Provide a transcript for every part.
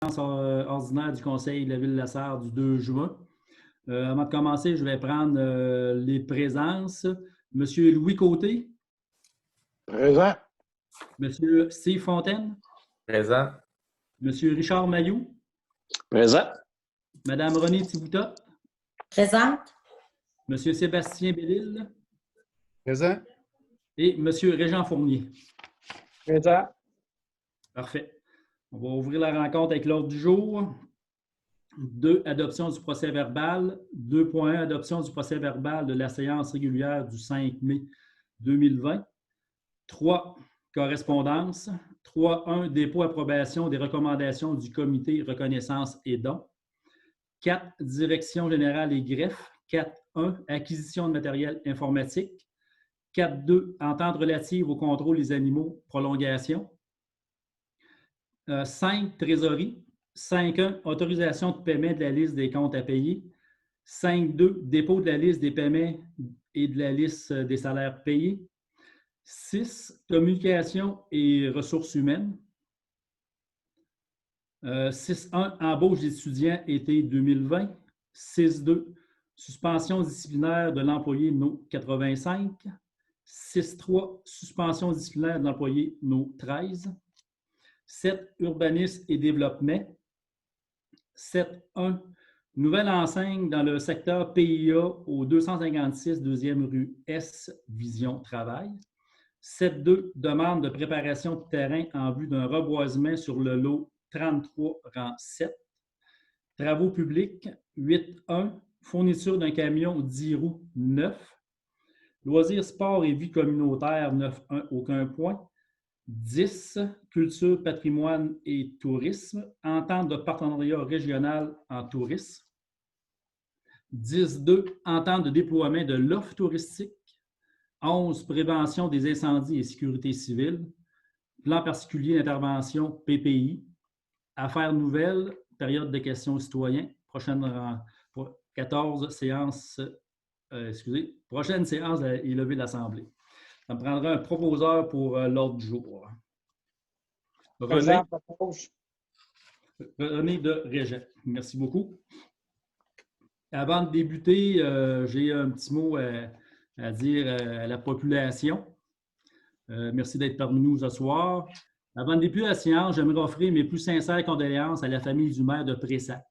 ordinaire du Conseil de la Ville de La Sarre du 2 juin. Avant de commencer, je vais prendre les présences. Monsieur Louis Côté. Présent. Monsieur Steve Fontaine. Présent. Monsieur Richard Mailloux. Présent. Madame Renée Thiboutot. Présente. Monsieur Sébastien Bellil. Présent. Et Monsieur Régent Fournier. Présent. Parfait. On va ouvrir la rencontre avec l'ordre du jour. 2. Adoption du procès-verbal. 2.1. Adoption du procès-verbal de la séance régulière du 5 mai 2020. 3. Correspondance. 3.1. Dépôt approbation des recommandations du comité reconnaissance et dons. 4. Direction générale et greffe. 4.1. Acquisition de matériel informatique. 4.2. Entente relative au contrôle des animaux. Prolongation. 5. Trésorerie. 5.1. Autorisation de paiement de la liste des comptes à payer. 5.2. Dépôt de la liste des paiements et de la liste des salaires payés. 6. Communication et ressources humaines. 6.1. Embauche d'étudiants été 2020. 6.2. Suspension disciplinaire de l'employé No 85. 6.3. Suspension disciplinaire de l'employé No 13. 7. Urbanisme et développement. 7.1. Nouvelle enseigne dans le secteur PIA au 256 2e rue S, Vision Travail. 7.2. Demande de préparation de terrain en vue d'un reboisement sur le lot 33 rang 7. Travaux publics. 8.1. Fourniture d'un camion 10 roues 9. Loisirs, sport et vie communautaire 9.1. Aucun point. 10. Culture, patrimoine et tourisme. Entente de partenariat régional en tourisme. 10.2. Entente de déploiement de l'offre touristique. 11. Prévention des incendies et sécurité civile. Plan particulier d'intervention PPI. Affaires nouvelles. Période de questions aux citoyens. Prochaine 14 séance. Prochaine séance est levée de l'Assemblée. Ça me prendra un proposeur pour l'ordre du jour. René de Régent. Merci beaucoup. Avant de débuter, j'ai un petit mot à dire à la population. Merci d'être parmi nous ce soir. Avant de débuter la séance, j'aimerais offrir mes plus sincères condoléances à la famille du maire de Pressac,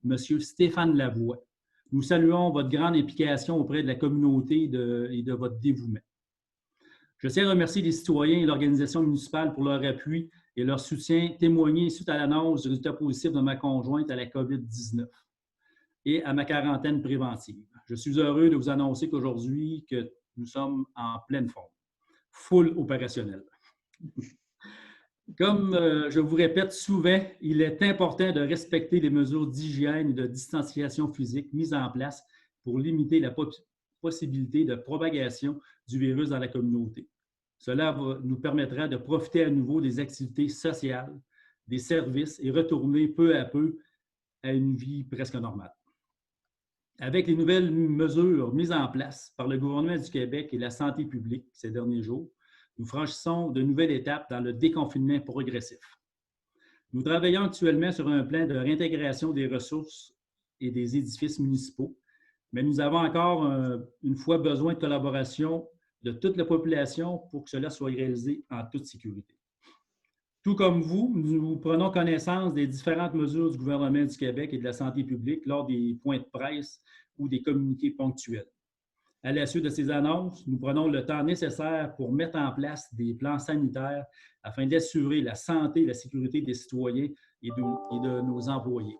M. Stéphane Lavoie. Nous saluons votre grande implication auprès de la communauté et de votre dévouement. Je tiens à remercier les citoyens et l'organisation municipale pour leur appui et leur soutien témoigné suite à l'annonce du résultat positif de ma conjointe à la COVID-19 et à ma quarantaine préventive. Je suis heureux de vous annoncer qu'aujourd'hui, que nous sommes en pleine forme, full opérationnel. Comme je vous répète souvent, il est important de respecter les mesures d'hygiène et de distanciation physique mises en place pour limiter la possibilité de propagation du virus dans la communauté. Cela nous permettra de profiter à nouveau des activités sociales, des services et retourner peu à peu à une vie presque normale. Avec les nouvelles mesures mises en place par le gouvernement du Québec et la santé publique ces derniers jours, nous franchissons de nouvelles étapes dans le déconfinement progressif. Nous travaillons actuellement sur un plan de réintégration des ressources et des édifices municipaux, mais nous avons encore une fois besoin de collaboration de toute la population pour que cela soit réalisé en toute sécurité. Tout comme vous, nous prenons connaissance des différentes mesures du gouvernement du Québec et de la santé publique lors des points de presse ou des communiqués ponctuels. À la suite de ces annonces, nous prenons le temps nécessaire pour mettre en place des plans sanitaires afin d'assurer la santé et la sécurité des citoyens et de nos employés.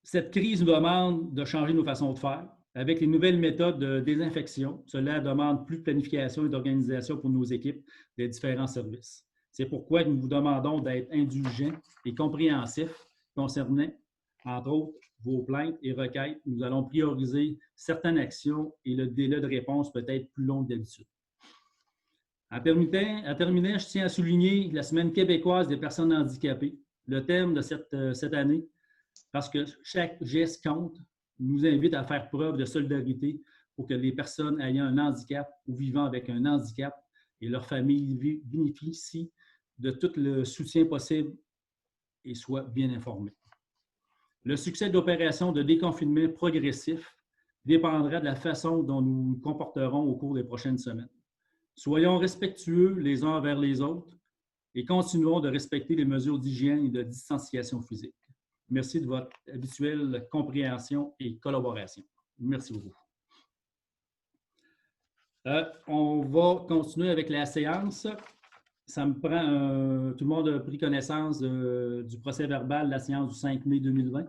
Cette crise nous demande de changer nos façons de faire. Avec les nouvelles méthodes de désinfection, cela demande plus de planification et d'organisation pour nos équipes des différents services. C'est pourquoi nous vous demandons d'être indulgents et compréhensifs concernant, entre autres, vos plaintes et requêtes. Nous allons prioriser certaines actions et le délai de réponse peut être plus long que d'habitude. En terminant, je tiens à souligner la Semaine québécoise des personnes handicapées. Le thème de cette année, parce que chaque geste compte, nous invite à faire preuve de solidarité pour que les personnes ayant un handicap ou vivant avec un handicap et leurs familles bénéficient de tout le soutien possible et soient bien informés. Le succès de l'opération de déconfinement progressif dépendra de la façon dont nous nous comporterons au cours des prochaines semaines. Soyons respectueux les uns envers les autres et continuons de respecter les mesures d'hygiène et de distanciation physique. Merci de votre habituelle compréhension et collaboration. Merci beaucoup. On va continuer avec la séance. Ça me prend, tout le monde a pris connaissance du procès verbal de la séance du 5 mai 2020.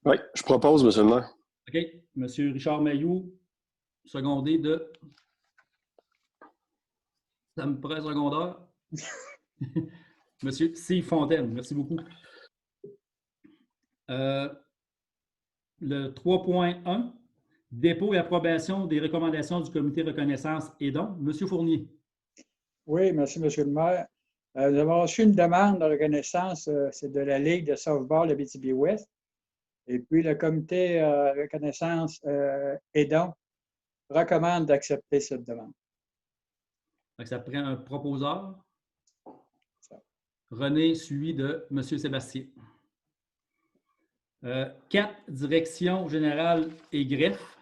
Oui, je propose, M. le maire. OK. M. Richard Mailloux, secondé de... Ça me prend un secondeur. M. C. Fontaine, merci beaucoup. Le 3.1, dépôt et approbation des recommandations du comité reconnaissance et dons. M. Fournier. Oui, merci, M. le maire. Nous avons reçu une demande de reconnaissance, c'est de la Ligue de softball de Abitibi-Ouest. Et puis, le comité reconnaissance et dons recommande d'accepter cette demande. Donc, ça prend un proposeur. René, suivi de M. Sébastien. 4, direction générale et greffe.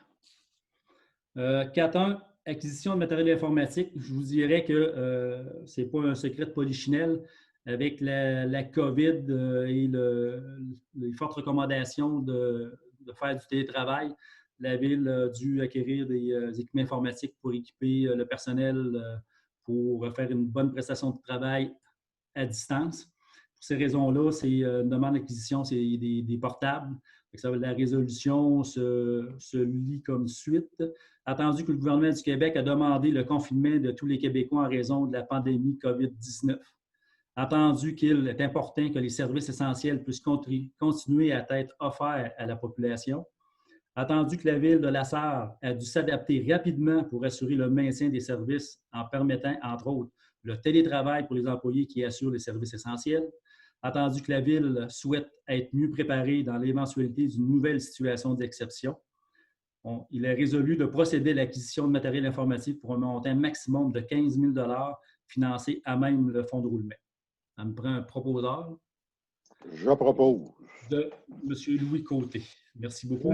4.1, acquisition de matériel informatique. Je vous dirais que ce n'est pas un secret de polichinelle. Avec la COVID et les fortes recommandations de faire du télétravail, la Ville a dû acquérir des équipements informatiques pour équiper le personnel pour faire une bonne prestation de travail à distance. Pour ces raisons-là, c'est une demande d'acquisition, c'est des portables. La résolution se lit comme suite. Attendu que le gouvernement du Québec a demandé le confinement de tous les Québécois en raison de la pandémie COVID-19. Attendu qu'il est important que les services essentiels puissent continuer à être offerts à la population. Attendu que la Ville de La Sarre a dû s'adapter rapidement pour assurer le maintien des services en permettant, entre autres, le télétravail pour les employés qui assurent les services essentiels. Attendu que la Ville souhaite être mieux préparée dans l'éventualité d'une nouvelle situation d'exception. Il est résolu de procéder à l'acquisition de matériel informatique pour un montant maximum de 15 000 $ financé à même le fonds de roulement. Ça me prend un proposeur. Je propose. De M. Louis Côté. Merci beaucoup.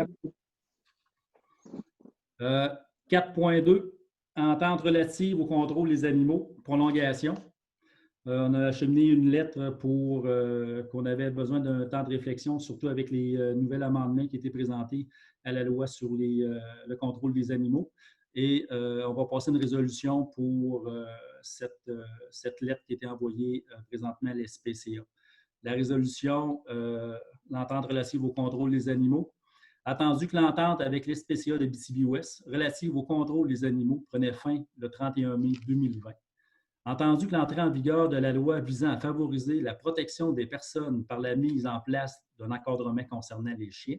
4.2, entente relative au contrôle des animaux, prolongation. On a acheminé une lettre pour qu'on avait besoin d'un temps de réflexion, surtout avec les nouveaux amendements qui étaient présentés à la loi sur le contrôle des animaux. Et on va passer une résolution pour cette lettre qui a été envoyée présentement à l'SPCA. La résolution, l'entente relative au contrôle des animaux. Attendu que l'entente avec l'SPCA de Abitibi-Ouest relative au contrôle des animaux prenait fin le 31 mai 2020. Entendu que l'entrée en vigueur de la loi visant à favoriser la protection des personnes par la mise en place d'un encadrement concernant les chiens.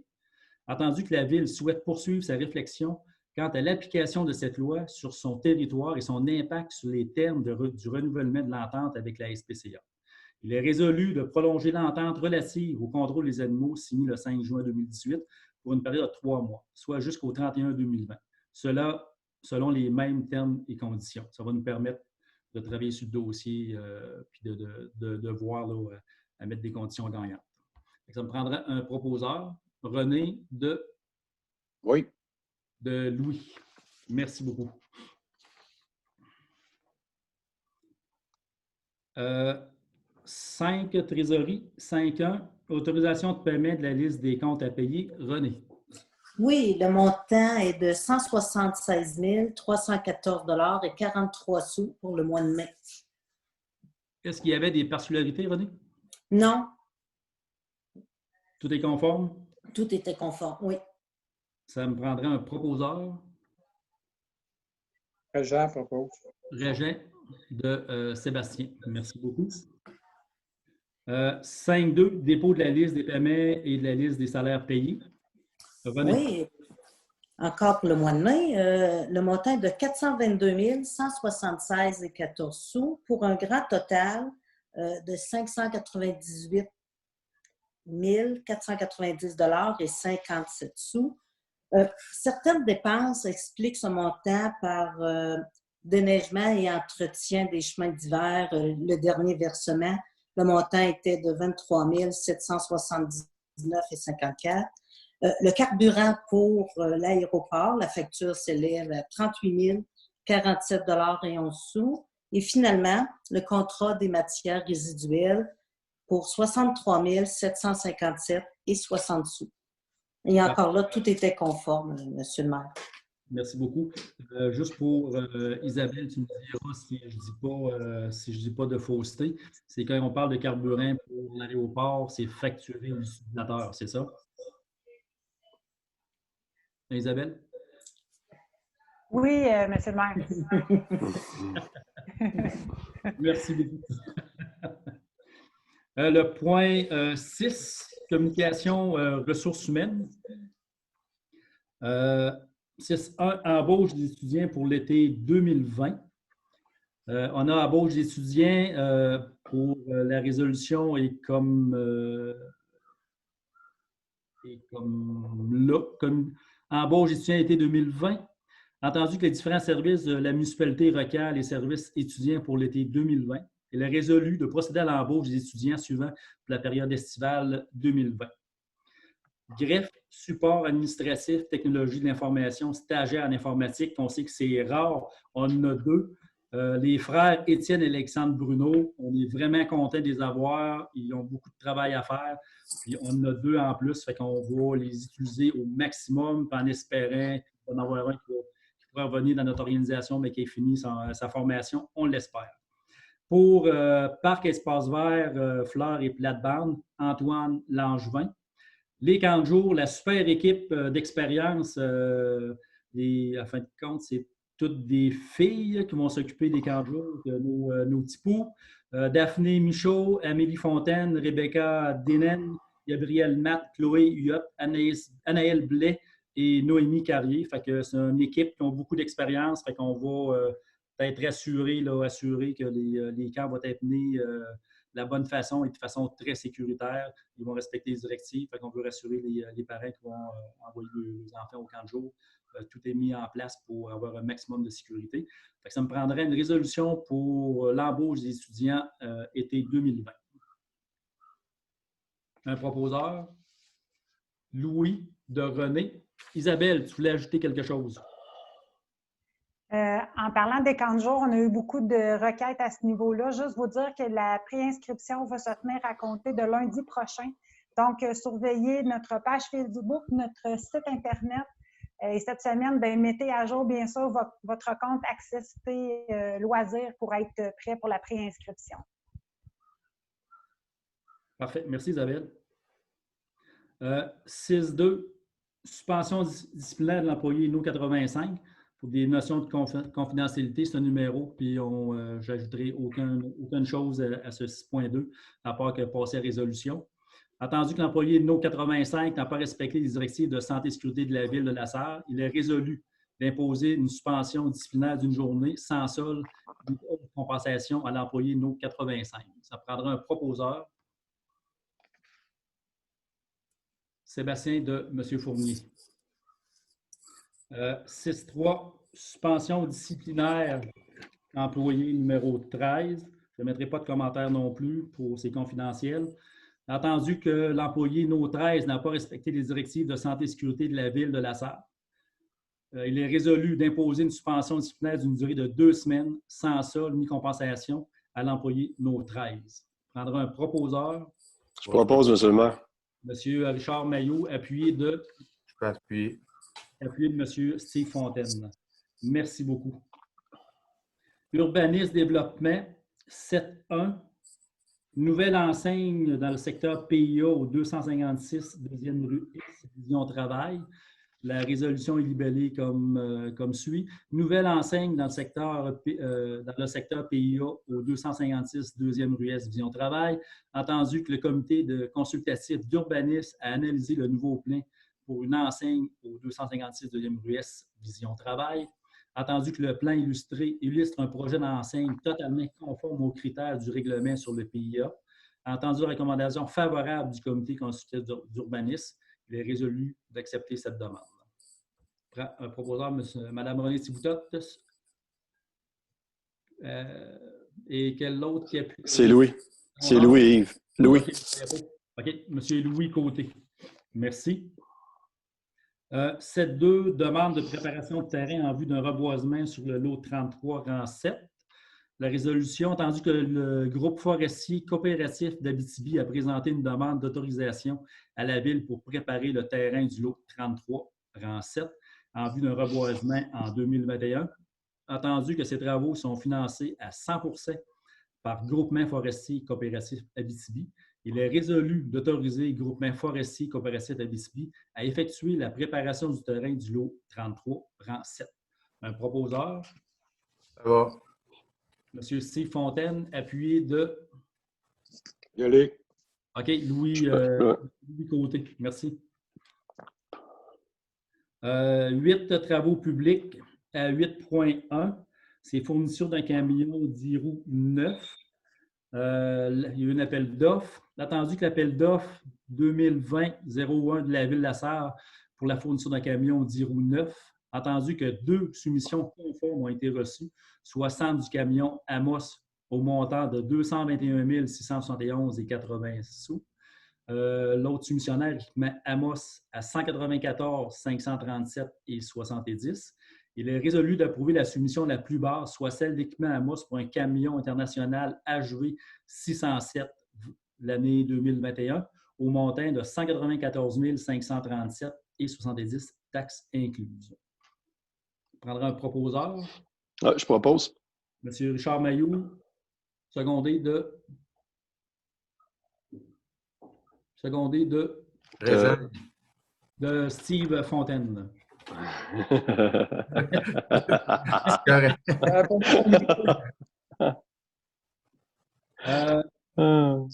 Entendu que la Ville souhaite poursuivre sa réflexion quant à l'application de cette loi sur son territoire et son impact sur les termes du renouvellement de l'entente avec la SPCA. Il est résolu de prolonger l'entente relative au contrôle des animaux signée le 5 juin 2018 pour une période de 3 mois, soit jusqu'au 31 2020. Cela selon les mêmes termes et conditions. Ça va nous permettre de travailler sur le dossier puis de voir là, à mettre des conditions gagnantes. Ça me prendra un proposeur. René de... Oui. De Louis. Merci beaucoup. 5, trésorerie. 5.1, autorisation de paiement de la liste des comptes à payer. René. Oui, le montant est de 176 314 $ et 43 sous pour le mois de mai. Est-ce qu'il y avait des particularités, René? Non. Tout est conforme? Tout était conforme, oui. Ça me prendrait un proposeur. Régent propose. Régent de Sébastien. Merci beaucoup. 5.2, dépôt de la liste des paiements et de la liste des salaires payés. René. Oui, encore pour le mois de mai, le montant est de 422 176 et 14 sous pour un grand total de 598 490 $ et 57 sous. Certaines dépenses expliquent ce montant par déneigement et entretien des chemins d'hiver, le dernier versement Le montant était de 23 779,54 $. Le carburant pour l'aéroport, la facture s'élève à 38 047,11 $. Et finalement, le contrat des matières résiduelles pour 63 757,60 $. Et encore là, tout était conforme, Monsieur le maire. Merci beaucoup. Juste pour Isabelle, tu me diras si je ne dis pas de fausseté. C'est quand on parle de carburant pour l'aéroport, c'est facturé au utilisateur, c'est ça? Isabelle? Oui, Monsieur le maire. Merci beaucoup. Le point 6, communication ressources humaines. 6.1, embauche d'étudiants pour l'été 2020. On a embauche d'étudiants pour la résolution et comme là, comme embauche d'étudiants été 2020. Entendu que les différents services de la municipalité requièrent les services étudiants pour l'été 2020. Elle a résolu de procéder à l'embauche des étudiants suivant la période estivale 2020. Greffe, support administratif, technologie de l'information, stagiaire en informatique, on sait que c'est rare, on en a 2. Les frères Étienne et Alexandre Bruno, on est vraiment contents de les avoir. Ils ont beaucoup de travail à faire. Puis on en a 2 en plus, fait qu'on va les utiliser au maximum en espérant qu'il va en avoir un qui pourra revenir dans notre organisation, mais qui ait fini sa formation, on l'espère. Pour Parc Espace Vert, Fleurs et Plate-Bande, Antoine Langevin. Les camps de jour, la super équipe d'expérience, à fin de compte, c'est toutes des filles qui vont s'occuper des camps de jour, nos petits poux. Daphné Michaud, Amélie Fontaine, Rebecca Denen, Gabrielle Matt, Chloé Huyot, Anaëlle Blais et Noémie Carrier. Fait que c'est une équipe qui ont beaucoup d'expérience. Fait qu'on va être assuré que les camps vont être menés de la bonne façon et de façon très sécuritaire. Ils vont respecter les directives. Fait qu'on veut rassurer les parents qui vont envoyer leurs enfants au camp de jour. Tout est mis en place pour avoir un maximum de sécurité. Fait que ça me prendrait une résolution pour l'embauche des étudiants été 2020. Un proposeur, Louis de René. Isabelle, tu voulais ajouter quelque chose? En parlant des camps de jour, on a eu beaucoup de requêtes à ce niveau-là. Juste vous dire que la préinscription va se tenir à compter de lundi prochain. Donc, surveillez notre page Facebook, notre site Internet. Et cette semaine, mettez à jour, bien sûr, votre compte Accessibilité Loisirs pour être prêt pour la préinscription. Parfait. Merci, Isabelle. 6.2, suspension disciplinaire de l'employé NO 85 pour des notions de confidentialité. C'est un numéro, puis j'ajouterai aucune chose à ce 6.2, à part que passer à résolution. Entendu que l'employé NO 85 n'a pas respecté les directives de santé et sécurité de la Ville de La Sarre, il est résolu d'imposer une suspension disciplinaire d'une journée sans solde ou autre compensation à l'employé NO 85. Ça prendra un proposeur. Sébastien de M. Fournier. 6.3, suspension disciplinaire employé numéro 13. Je ne mettrai pas de commentaire non plus pour c'est confidentiel. Entendu que l'employé NO 13 n'a pas respecté les directives de santé et sécurité de la Ville de La Sarre, il est résolu d'imposer une suspension disciplinaire d'une durée de 2 semaines sans solde ni compensation à l'employé NO 13. Prendra un proposeur. Je propose, M. le maire. M. Richard Mailloux, appuyé de... Je peux appuyer. Appuyé de M. Steve Fontaine. Merci beaucoup. Urbanisme développement, 7.1. Nouvelle enseigne dans le secteur PIA au 256 2e rue X, Vision Travail. La résolution est libellée comme suit. Nouvelle enseigne dans le secteur PIA au 256 2e rue S, Vision Travail. Entendu que le comité de consultatif d'urbanisme a analysé le nouveau plan pour une enseigne au 256 2e rue S, Vision Travail. Entendu que le plan illustre un projet d'enseigne totalement conforme aux critères du règlement sur le PIA. Entendu la recommandation favorable du comité consultatif d'urbanisme, il est résolu d'accepter cette demande. Un proposeur, Mme Renée Thiboutot. Et quel autre qui appuie? C'est Louis. C'est Louis-Yves. Louis. OK. Monsieur Louis Côté. Merci. 7.2, demande de préparation de terrain en vue d'un reboisement sur le lot 33, rang 7. La résolution, entendu que le groupe forestier coopératif d'Abitibi a présenté une demande d'autorisation à la Ville pour préparer le terrain du lot 33, rang 7, en vue d'un reboisement en 2021. Entendu que ces travaux sont financés à 100% par Groupement forestier coopératif Abitibi, il est résolu d'autoriser le Groupement forestier coopératif Abitibi à effectuer la préparation du terrain du lot 33, rang 7. Un proposeur. Ça va. Monsieur Steve Fontaine, appuyé de... Y aller. OK, Louis Côté. Merci. 8 travaux publics à 8.1. C'est fourniture d'un camion 10 roues neuf. Il y a eu un appel d'offres. Attendu que l'appel d'offres 2020-01 de la Ville de la Sarre pour la fourniture d'un camion 10 roues neuf. Attendu que 2 soumissions conformes ont été reçues, soit centre du camion Amos au montant de 221 671,80 sous. L'autre soumissionnaire, équipement Amos, à 194 537,70. Il est résolu d'approuver la soumission la plus basse, soit celle d'équipement Amos pour un camion international HV 607 l'année 2021, au montant de 194 537,70, taxes incluses. On prendra un proposeur. Je propose. Monsieur Richard Mailloux, secondé de Steve Fontaine.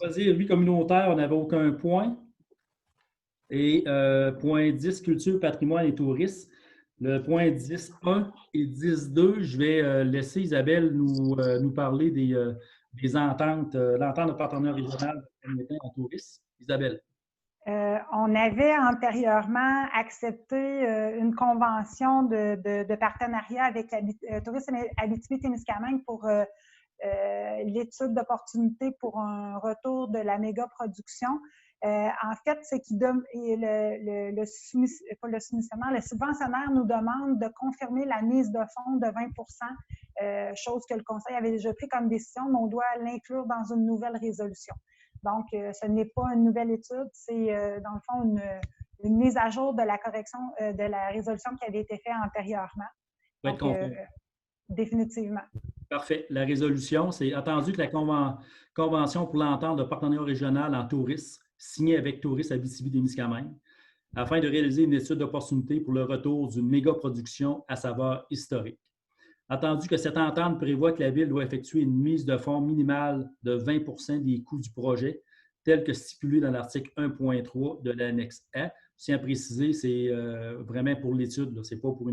Choisir vie communautaire, on n'avait aucun point. Et point 10, culture, patrimoine et tourisme. Le point 10.1 et 10.2, je vais laisser Isabelle nous parler des ententes, l'entente de partenariat régional en tourisme. Isabelle. On avait antérieurement accepté une convention de partenariat avec Tourisme Abitibi-Témiscamingue pour l'étude d'opportunité pour un retour de la méga-production. En fait, c'est le subventionnaire nous demande de confirmer la mise de fonds de 20 chose que le Conseil avait déjà pris comme décision, mais on doit l'inclure dans une nouvelle résolution. Donc, ce n'est pas une nouvelle étude, c'est dans le fond une mise à jour de la correction de la résolution qui avait été faite antérieurement. Donc, définitivement. Parfait. La résolution, c'est attendu que la convention pour l'entente de partenariat régional en tourisme signée avec Tourisme Abitibi-Témiscamingue afin de réaliser une étude d'opportunité pour le retour d'une méga-production à saveur historique. Attendu que cette entente prévoit que la Ville doit effectuer une mise de fonds minimale de 20% des coûts du projet, tel que stipulé dans l'article 1.3 de l'annexe A. Je tiens à préciser, c'est vraiment pour l'étude, ce n'est pas pour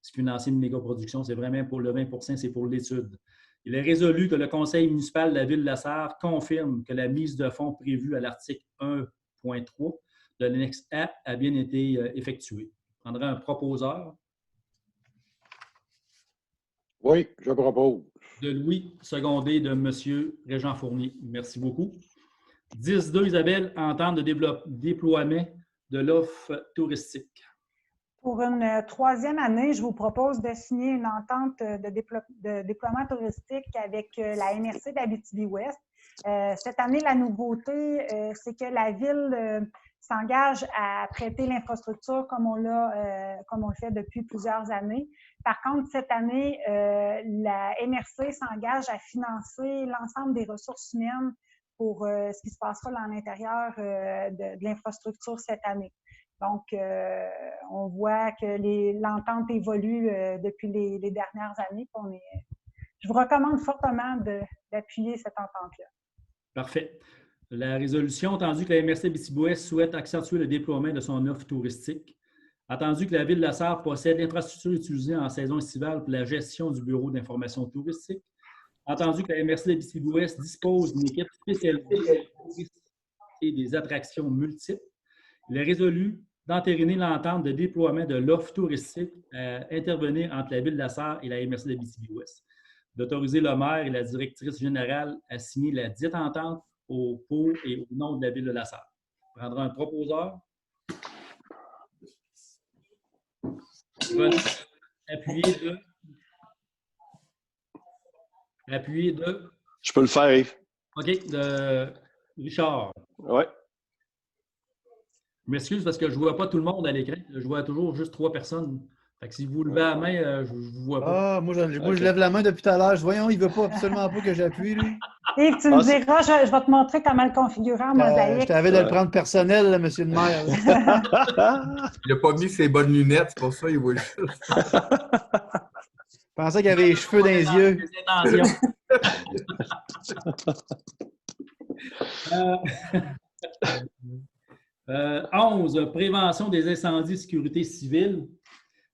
financer une méga-production, c'est vraiment pour le 20%, c'est pour l'étude. Il est résolu que le Conseil municipal de la Ville de la Sarre confirme que la mise de fonds prévue à l'article 1.3 de l'annexe A bien été effectuée. Je prendrai un proposeur. Oui, je propose. De Louis, secondé de M. Régent Fournier. Merci beaucoup. 10.2, Isabelle, entente de déploiement de l'offre touristique. Pour une troisième année, je vous propose de signer une entente de déploiement touristique avec la MRC d'Abitibi-Ouest. Cette année, la nouveauté, c'est que la Ville s'engage à prêter l'infrastructure comme on le fait depuis plusieurs années. Par contre, cette année, la MRC s'engage à financer l'ensemble des ressources humaines pour ce qui se passera à l'intérieur de l'infrastructure cette année. Donc, on voit que l'entente évolue depuis les dernières années. Je vous recommande fortement d'appuyer cette entente-là. Parfait. La résolution, attendu que la MRC Abitibi-Ouest souhaite accentuer le déploiement de son offre touristique, attendu que la Ville de la Sarre possède l'infrastructure utilisée en saison estivale pour la gestion du bureau d'information touristique, attendu que la MRC Abitibi-Ouest dispose d'une équipe spécialisée et des attractions multiples, il est résolu d'entériner l'entente de déploiement de l'offre touristique à intervenir entre la Ville de la Sarre et la MRC d'Abitibi-Ouest. d'autoriser le maire et la directrice générale à signer la dite entente pour et au nom de la Ville de La Sarre. On prendra un proposeur. Appuyé de. Je peux le faire, Yves. OK, de Richard. Oui. Je m'excuse parce que je ne vois pas tout le monde à l'écran. Je vois toujours juste 3 personnes. Fait que si vous levez la main, je ne vous vois pas. Ah, moi, je lève la main depuis tout à l'heure. Voyons, il ne veut pas absolument pas que j'appuie, lui. Yves, tu me diras, je vais te montrer comment le configurer en mosaïque. Je t'avais de le prendre personnel, là, monsieur le maire. Il n'a pas mis ses bonnes lunettes, c'est pour ça qu'il voit juste. Je pensais qu'il avait les cheveux dans les yeux. 11, prévention des incendies, sécurité civile.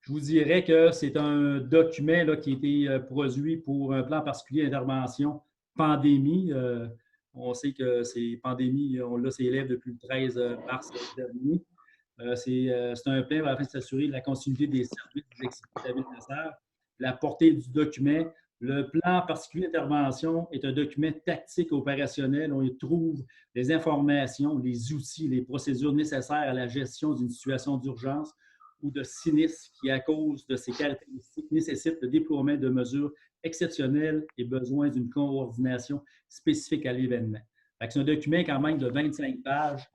Je vous dirais que c'est un document là, qui a été produit pour un plan particulier d'intervention pandémie. On sait que ces pandémies, on l'a, c'est élève depuis le 13 mars dernier. C'est un plan afin de s'assurer de la continuité des services des activités de la Ville de La Sarre. La portée du document. Le plan particulier d'intervention est un document tactique opérationnel. On y trouve les informations, les outils, les procédures nécessaires à la gestion d'une situation d'urgence ou de sinistre qui, à cause de ses caractéristiques, nécessite le déploiement de mesures exceptionnelles et besoin d'une coordination spécifique à l'événement. C'est un document quand même de 25 pages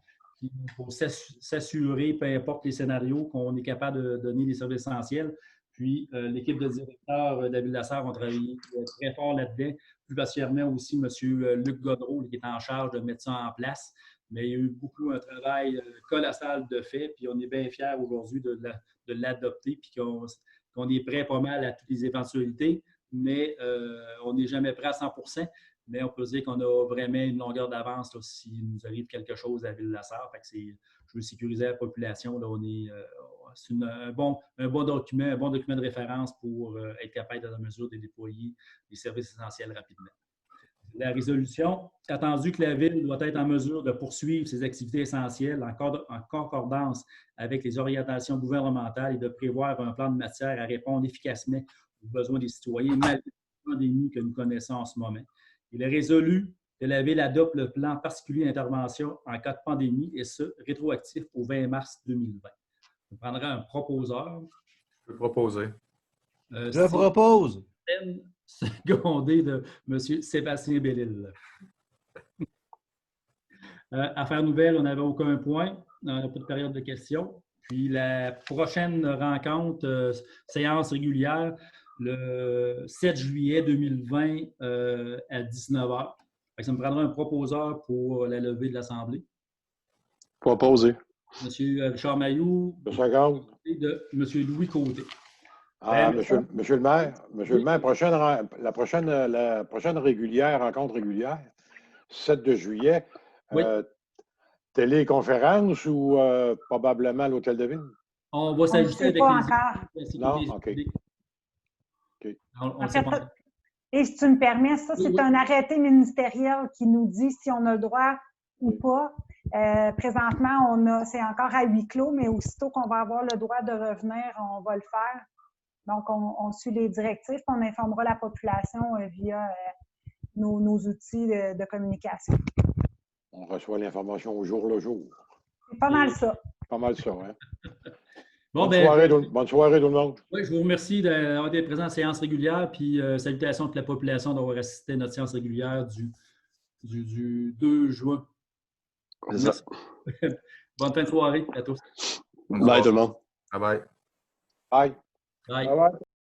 pour s'assurer, peu importe les scénarios, qu'on est capable de donner des services essentiels. Puis, l'équipe de directeurs de la Ville de La Sarre ont travaillé très fort là-dedans. Plus particulièrement aussi, M. Luc Godreau, qui est en charge de mettre ça en place. Mais il y a eu beaucoup un travail colossal de fait. Puis, on est bien fiers aujourd'hui de l'adopter. Puis, qu'on est prêt pas mal à toutes les éventualités. Mais on n'est jamais prêt à 100%. Mais on peut dire qu'on a vraiment une longueur d'avance s'il nous arrive quelque chose à la Ville de La Sarre. Fait que je veux sécuriser la population. Là, c'est un bon document, un bon document de référence pour être capable, dans la mesure, de déployer les services essentiels rapidement. La résolution, attendu que la Ville doit être en mesure de poursuivre ses activités essentielles en concordance avec les orientations gouvernementales et de prévoir un plan de matière à répondre efficacement aux besoins des citoyens malgré la pandémie que nous connaissons en ce moment. Il est résolu que la Ville adopte le plan particulier d'intervention en cas de pandémie et ce, rétroactif au 20 mars 2020. On prendra un proposeur. Je peux proposer. Je propose. Secondé de M. Sébastien Bellil. Affaires nouvelles, on n'avait aucun point. On n'a pas de période de questions. Puis la prochaine rencontre, séance régulière, le 7 juillet 2020 à 19h. Ça me prendra un proposeur pour la levée de l'Assemblée. Proposé. M. Richard Mailloux. De M. Louis Côté. Monsieur le maire, la prochaine rencontre régulière, 7 de juillet, oui. Téléconférence ou probablement à l'Hôtel de Ville? On va s'ajuster avec les... Non? OK. En fait, et si tu me permets, ça, c'est un arrêté ministériel qui nous dit si on a le droit ou pas. Présentement, c'est encore à huis clos, mais aussitôt qu'on va avoir le droit de revenir, on va le faire. Donc, on suit les directives, on informera la population via nos outils de communication. On reçoit l'information au jour le jour. C'est pas mal ça. Pas mal ça, hein? Bon, bonne soirée tout le monde. Oui, je vous remercie d'avoir été présent à la séance régulière, puis salutations à toute la population d'avoir assisté à notre séance régulière du 2 juin. Bonne fin de soirée à tous. Bye tout le monde. Bye bye. Bye. Bye. Bye bye.